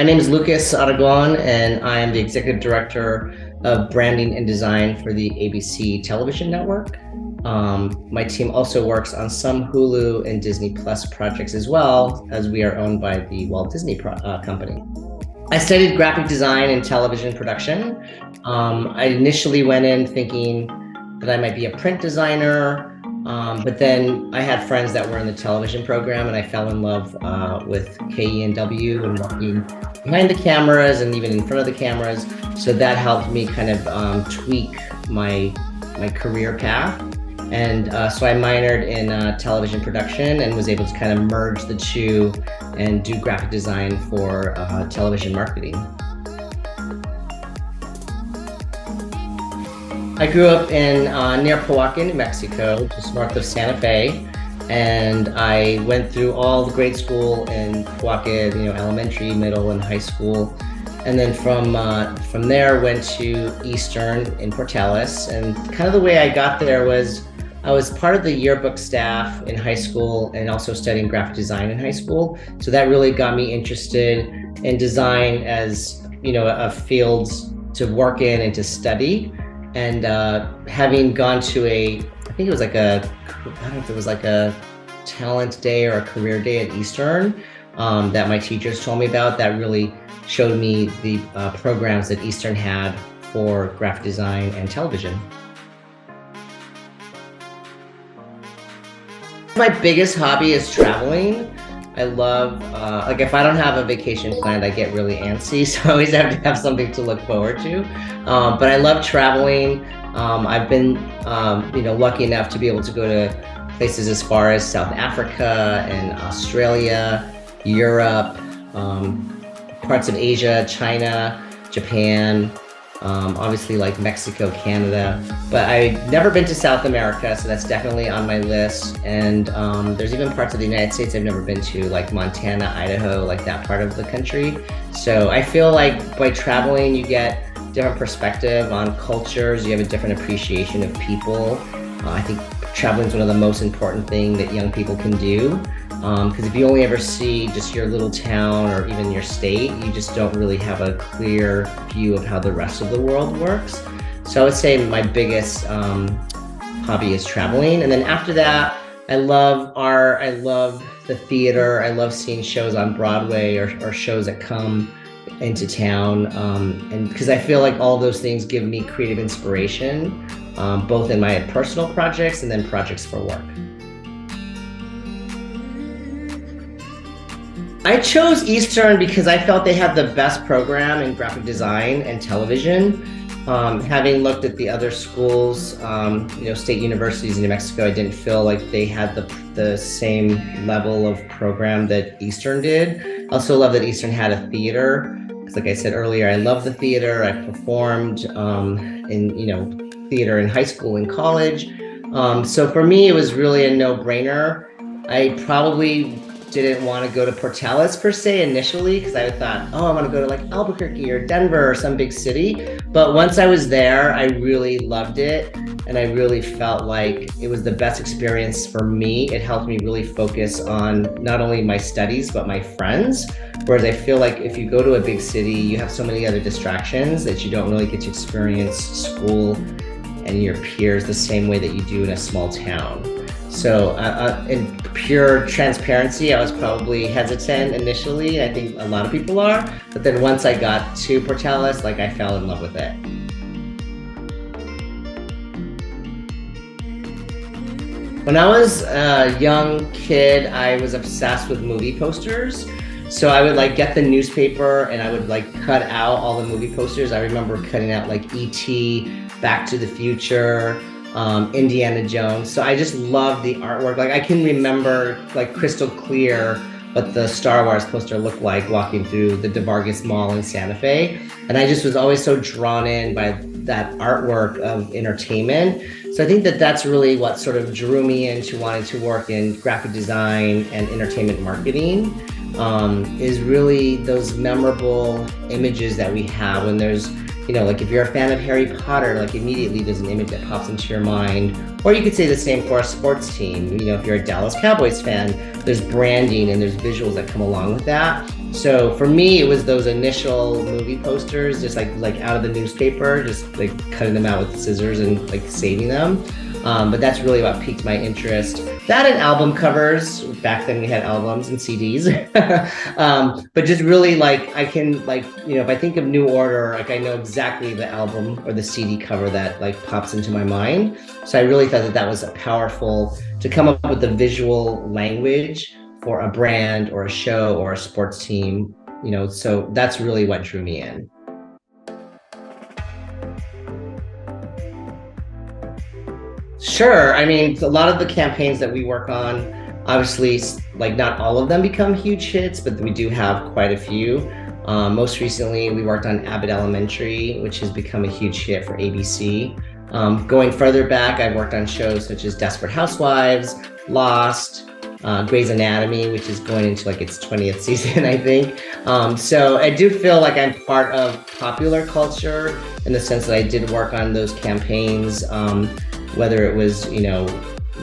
My name is Lucas Aragon, and I am the Executive Director of Branding and Design for the ABC television network. My team also works on some Hulu and Disney Plus projects as well, as we are owned by the Walt Disney Company. I studied graphic design and television production. I initially went in thinking that I might be a print designer, but then I had friends that were in the television program, and I fell in love with KENW and working behind the cameras and even in front of the cameras. So that helped me kind of tweak my career path. And so I minored in television production and was able to kind of merge the two and do graphic design for television marketing. I grew up in near Pewaukee, New Mexico, just north of Santa Fe. And I went through all the grade school in Pewaukee, elementary, middle, and high school. And then from there went to Eastern in Portales. And kind of the way I got there was I was part of the yearbook staff in high school and also studying graphic design in high school. So that really got me interested in design as, a field to work in and to study. And having gone to I think it was I don't know if it was like a talent day or a career day at Eastern that my teachers told me about, that really showed me the programs that Eastern had for graphic design and television. My biggest hobby is traveling. I love, if I don't have a vacation planned, I get really antsy. So I always have to have something to look forward to. But I love traveling. I've been, lucky enough to be able to go to places as far as South Africa and Australia, Europe, parts of Asia, China, Japan, obviously like Mexico, Canada, but I've never been to South America, so that's definitely on my list. And there's even parts of the United States I've never been to, like Montana, Idaho, like that part of the country. So I feel like by traveling, you get different perspective on cultures, you have a different appreciation of people. I think traveling is one of the most important things that young people can do. Because if you only ever see just your little town or even your state, you just don't really have a clear view of how the rest of the world works. So I would say my biggest hobby is traveling. And then after that, I love art, I love the theater, I love seeing shows on Broadway or shows that come into town. And because I feel like all those things give me creative inspiration, both in my personal projects and then projects for work. I chose Eastern because I felt they had the best program in graphic design and television. Having looked at the other schools, state universities in New Mexico, I didn't feel like they had the same level of program that Eastern did. I also love that Eastern had a theater, because like I said earlier, I love the theater. I performed in theater in high school and college. So for me, it was really a no-brainer. I probably didn't want to go to Portales per se initially, because I thought, I want to go to like Albuquerque or Denver or some big city. But once I was there, I really loved it. And I really felt like it was the best experience for me. It helped me really focus on not only my studies, but my friends. Whereas I feel like if you go to a big city, you have so many other distractions that you don't really get to experience school and your peers the same way that you do in a small town. So in pure transparency, I was probably hesitant initially. I think a lot of people are, but then once I got to Portales, I fell in love with it. When I was a young kid, I was obsessed with movie posters. So I would get the newspaper and I would cut out all the movie posters. I remember cutting out E.T., Back to the Future, Indiana Jones. So I just love the artwork. I can remember crystal clear what the Star Wars poster looked like walking through the De Vargas Mall in Santa Fe. And I just was always so drawn in by that artwork of entertainment. So I think that that's really what sort of drew me into wanting to work in graphic design and entertainment marketing, is really those memorable images that we have when there's like if you're a fan of Harry Potter, like immediately there's an image that pops into your mind. Or you could say the same for a sports team. If you're a Dallas Cowboys fan, there's branding and there's visuals that come along with that. So for me, it was those initial movie posters, just like out of the newspaper, just like cutting them out with scissors and like saving them. But that's really what piqued my interest. That and album covers. Back then we had albums and CDs. But just really like I can if I think of New Order, like I know exactly the album or the CD cover that like pops into my mind. So I really thought that was powerful to come up with the visual language for a brand or a show or a sports team. So that's really what drew me in. Sure. I mean, a lot of the campaigns that we work on, obviously, like not all of them become huge hits, but we do have quite a few. Most recently, we worked on Abbot Elementary, which has become a huge hit for ABC. Going further back, I've worked on shows such as Desperate Housewives, Lost, Grey's Anatomy, which is going into like its 20th season, I think. So I do feel like I'm part of popular culture in the sense that I did work on those campaigns. Whether it was,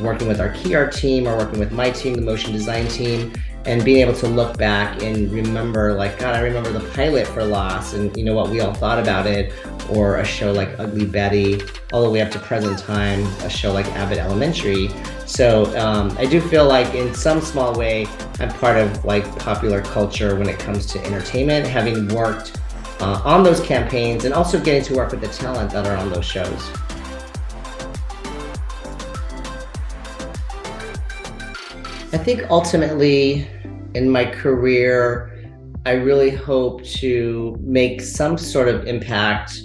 working with our key art team or working with my team, the motion design team, and being able to look back and remember, like, God, I remember the pilot for Lost and what we all thought about it, or a show like Ugly Betty, all the way up to present time, a show like Abbott Elementary. So I do feel like in some small way, I'm part of like popular culture when it comes to entertainment, having worked on those campaigns and also getting to work with the talent that are on those shows. I think ultimately in my career, I really hope to make some sort of impact.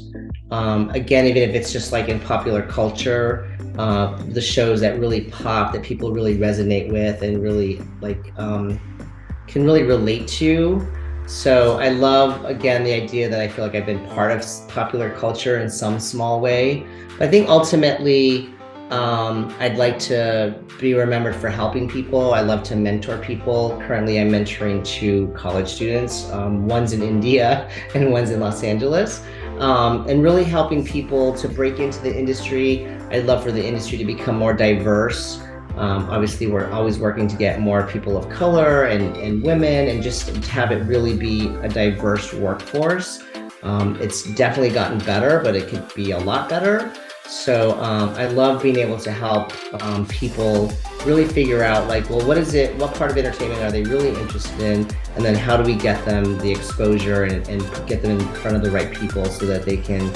Again, even if it's just like in popular culture, the shows that really pop, that people really resonate with and really like can really relate to. So I love, again, the idea that I feel like I've been part of popular culture in some small way. But I think ultimately, I'd like to be remembered for helping people. I love to mentor people. Currently, I'm mentoring 2 college students. One's in India and one's in Los Angeles. And really helping people to break into the industry. I'd love for the industry to become more diverse. Obviously, we're always working to get more people of color and women, and just have it really be a diverse workforce. It's definitely gotten better, but it could be a lot better. So I love being able to help people really figure out like, well, what part of entertainment are they really interested in? And then how do we get them the exposure and get them in front of the right people so that they can,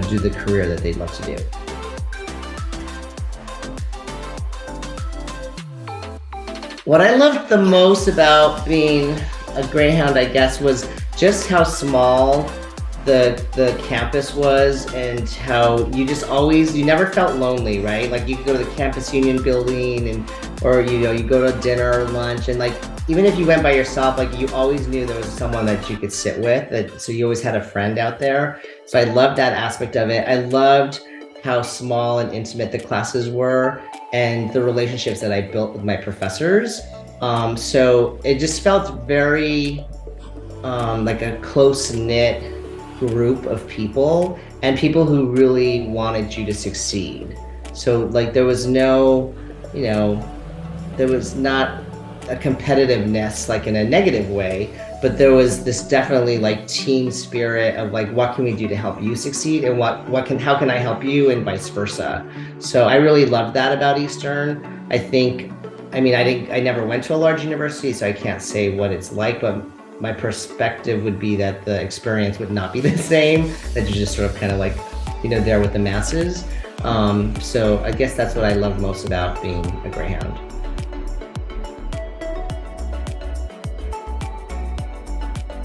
do the career that they'd love to do. What I loved the most about being a Greyhound, I guess, was just how small the campus was, and how you never felt lonely, right? Like you could go to the campus union building or you go to dinner or lunch, and like even if you went by yourself, like you always knew there was someone that you could sit with, so you always had a friend out there. So I loved that aspect of it. I loved how small and intimate the classes were and the relationships that I built with my professors. So it just felt very like a close-knit group of people, and people who really wanted you to succeed. So like there was not a competitiveness like in a negative way, but there was this definitely like team spirit of like, what can we do to help you succeed, and how can I help you, and vice versa. So I really loved that about Eastern. I never went to a large university, so I can't say what it's like, but my perspective would be that the experience would not be the same, that you're just sort of kind of like, there with the masses. So I guess that's what I love most about being a Greyhound.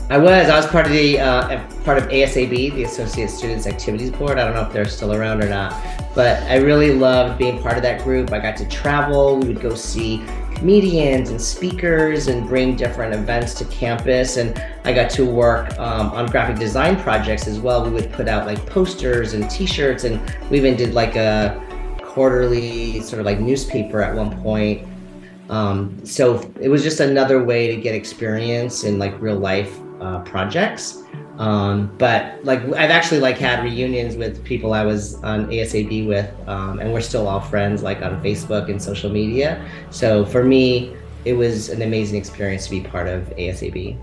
I was part of ASAB, the Associate Students Activities Board. I don't know if they're still around or not, but I really loved being part of that group. I got to travel. We would go see comedians and speakers and bring different events to campus, and I got to work on graphic design projects as well. We would put out like posters and t-shirts, and we even did like a quarterly sort of like newspaper at one point. So it was just another way to get experience in like real life projects. But like I've actually like had reunions with people I was on ASAB with, and we're still all friends like on Facebook and social media. So for me, it was an amazing experience to be part of ASAB.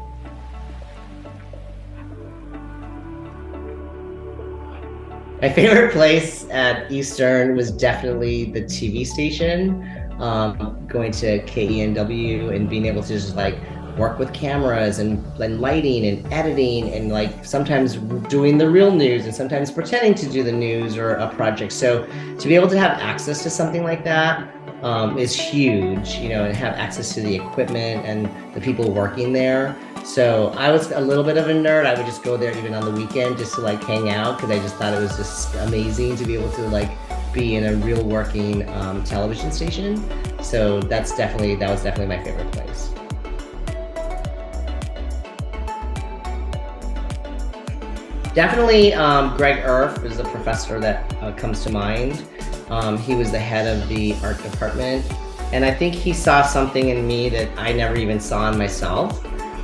My favorite place at Eastern was definitely the TV station. Going to KENW and being able to just like work with cameras and lighting and editing and like sometimes doing the real news and sometimes pretending to do the news or a project. So to be able to have access to something like that is huge, you know, and have access to the equipment and the people working there. So I was a little bit of a nerd. I would just go there even on the weekend just to like hang out because I just thought it was just amazing to be able to like be in a real working television station. So that was definitely my favorite place. Definitely Greg Irf is a professor that comes to mind. He was the head of the art department, and I think he saw something in me that I never even saw in myself.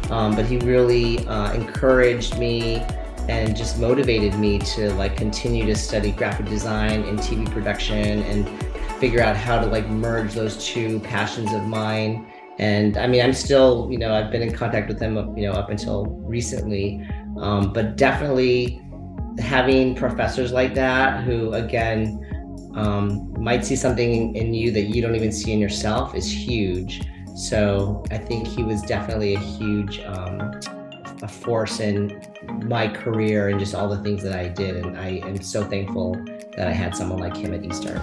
But he really encouraged me and just motivated me to like continue to study graphic design and TV production and figure out how to like merge those two passions of mine. And I mean, I'm still, you know, I've been in contact with him, you know, up until recently. But definitely having professors like that who, again, might see something in you that you don't even see in yourself is huge. So I think he was definitely a huge a force in my career and just all the things that I did. And I am so thankful that I had someone like him at Eastern.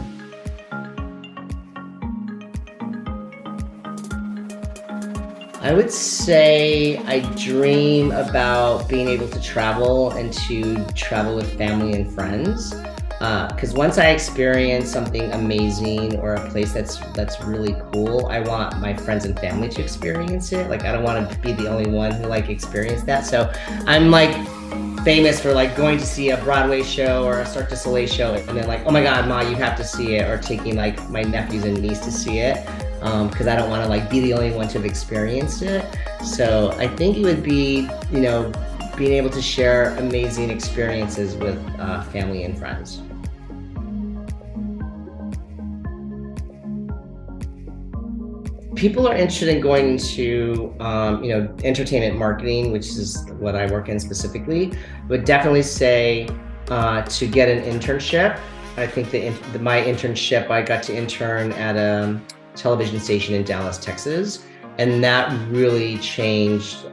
I would say I dream about being able to travel and to travel with family and friends. Because once I experience something amazing or a place that's really cool, I want my friends and family to experience it. Like I don't want to be the only one who like experienced that. So I'm like famous for like going to see a Broadway show or a Cirque du Soleil show and then like, oh my God, Ma, you have to see it, or taking like my nephews and niece to see it. Because I don't want to like be the only one to have experienced it. So I think it would be, you know, being able to share amazing experiences with family and friends. People are interested in going into, you know, entertainment marketing, which is what I work in specifically. Would definitely say to get an internship. I think my internship, I got to intern at a television station in Dallas, Texas. And that really changed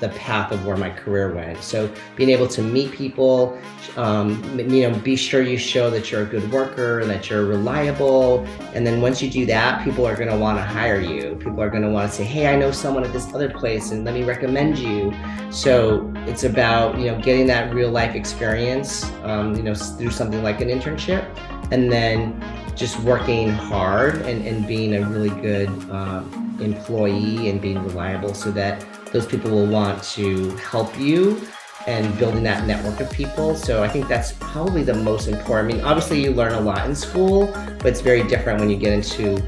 the path of where my career went. So being able to meet people, you know, be sure you show that you're a good worker and that you're reliable. And then once you do that, people are going to want to hire you. People are going to want to say, hey, I know someone at this other place and let me recommend you. So it's about, you know, getting that real life experience, you know, through something like an internship, and then just working hard and being a really good employee and being reliable so that those people will want to help you and building that network of people. So I think that's probably the most important. I mean, obviously you learn a lot in school, but it's very different when you get into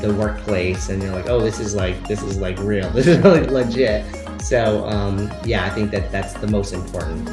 the workplace and you're like, oh, this is like real, this is like legit. So yeah, I think that's the most important.